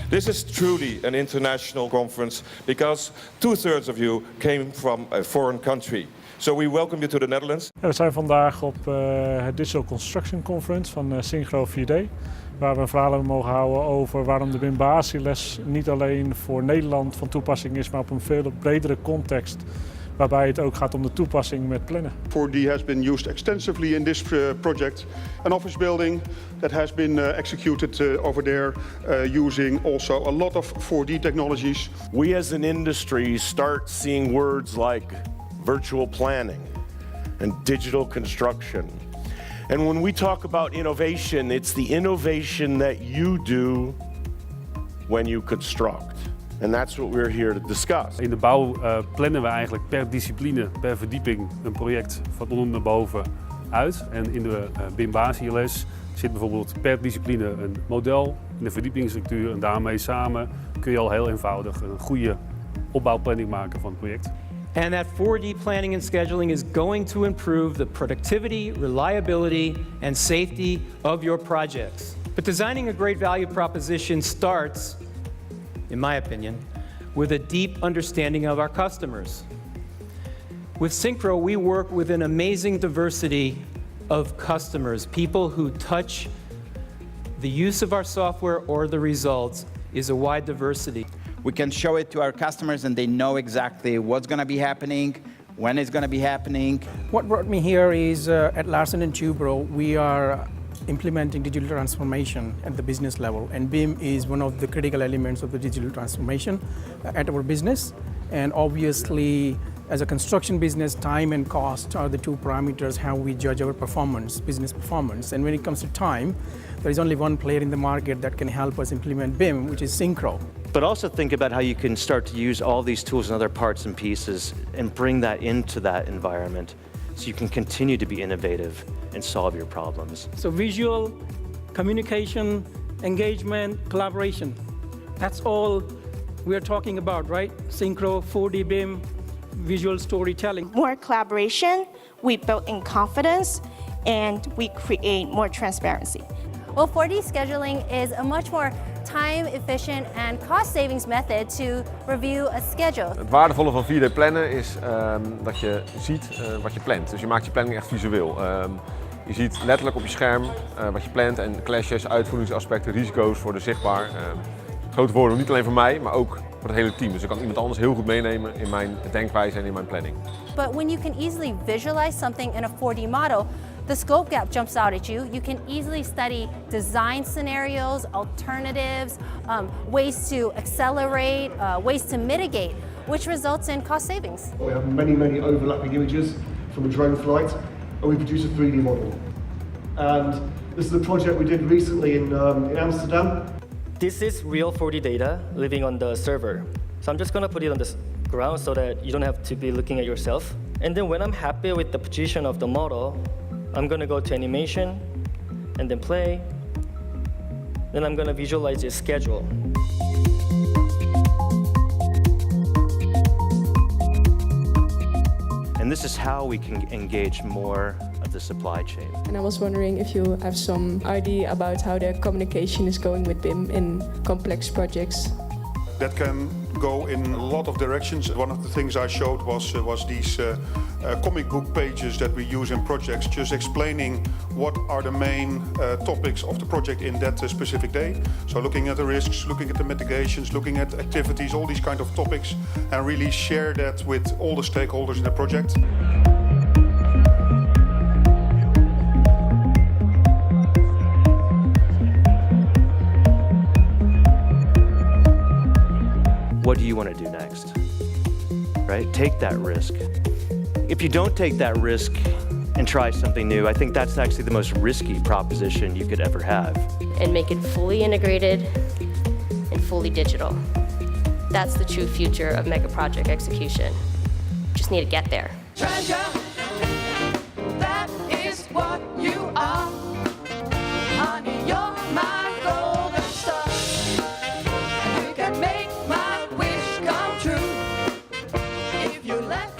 This is truly an international conference because 2/3 of you came from a foreign country. So we welcome you to the Netherlands. We zijn vandaag op het Digital Construction Conference van Synchro 4D. Waar we een verhaal hebben mogen houden over waarom de BIM-basisles niet alleen voor Nederland van toepassing is, maar op een veel bredere context. Waarbij het ook gaat om de toepassing met plannen. 4D has been used extensively in this project. An office building that has been executed over there using also a lot of 4D technologies. We as an industry start seeing words like virtual planning and digital construction. And when we talk about innovation, it's the innovation that you do when you construct. And that's what we're here to discuss. In de bouw plannen we eigenlijk per discipline, per verdieping een project van onder naar boven uit. En in de BIM-basisles zit bijvoorbeeld per discipline een model in de verdiepingsstructuur. En daarmee samen kun je al heel eenvoudig een goede opbouwplanning maken van het project. And that 4D planning and scheduling is going to improve the productivity, reliability, and safety of your projects. But designing a great value proposition starts, in my opinion, with a deep understanding of our customers. With Synchro, we work with an amazing diversity of customers. People who touch the use of our software or the results is a wide diversity. We can show it to our customers and they know exactly what's going to be happening, when it's going to be happening. What brought me here is at Larsen & Toubro, we are implementing digital transformation at the business level, and BIM is one of the critical elements of the digital transformation at our business. And obviously, as a construction business, time and cost are the two parameters how we judge our performance, business performance. And when it comes to time, there is only one player in the market that can help us implement BIM, which is Synchro. But also think about how you can start to use all these tools and other parts and pieces and bring that into that environment so you can continue to be innovative and solve your problems. So visual, communication, engagement, collaboration. That's all we're talking about, right? Synchro, 4D BIM, visual storytelling. More collaboration, we build in confidence, and we create more transparency. Well, 4D scheduling is a much more time-efficient and cost-savings method to review a schedule. Het waardevolle van 4D plannen is dat je ziet wat je plant. Dus je maakt je planning echt visueel. Je ziet letterlijk op je scherm wat je plant en clashes, uitvoeringsaspecten, risico's worden zichtbaar. Grote voordeel niet alleen voor mij, maar ook voor het hele team. Dus ik kan iemand anders heel goed meenemen in mijn denkwijze en in mijn planning. But when you can easily visualize something in a 4D model, the scope gap jumps out at you. You can easily study design scenarios, alternatives, ways to accelerate, ways to mitigate, which results in cost savings. We have many overlapping images from a drone flight, and we produce a 3D model. And this is a project we did recently in Amsterdam. This is real 4D data living on the server. So I'm just going to put it on the ground so that you don't have to be looking at yourself. And then when I'm happy with the position of the model, I'm going to go to animation and then play. Then I'm going to visualize its schedule. And this is how we can engage more of the supply chain. And I was wondering if you have some idea about how the communication is going with BIM in complex projects. That can go in a lot of directions. One of the things I showed was these comic book pages that we use in projects, just explaining what are the main topics of the project in that specific day. So looking at the risks, looking at the mitigations, looking at activities, all these kind of topics, and really share that with all the stakeholders in the project. What do you want to do next? Right? Take that risk. If you don't take that risk and try something new, I think that's actually the most risky proposition you could ever have. And make it fully integrated and fully digital. That's the true future of mega project execution. Just need to get there. Treasure, that is what you are. Honey, you're my golden star. You can make my wish come true if you let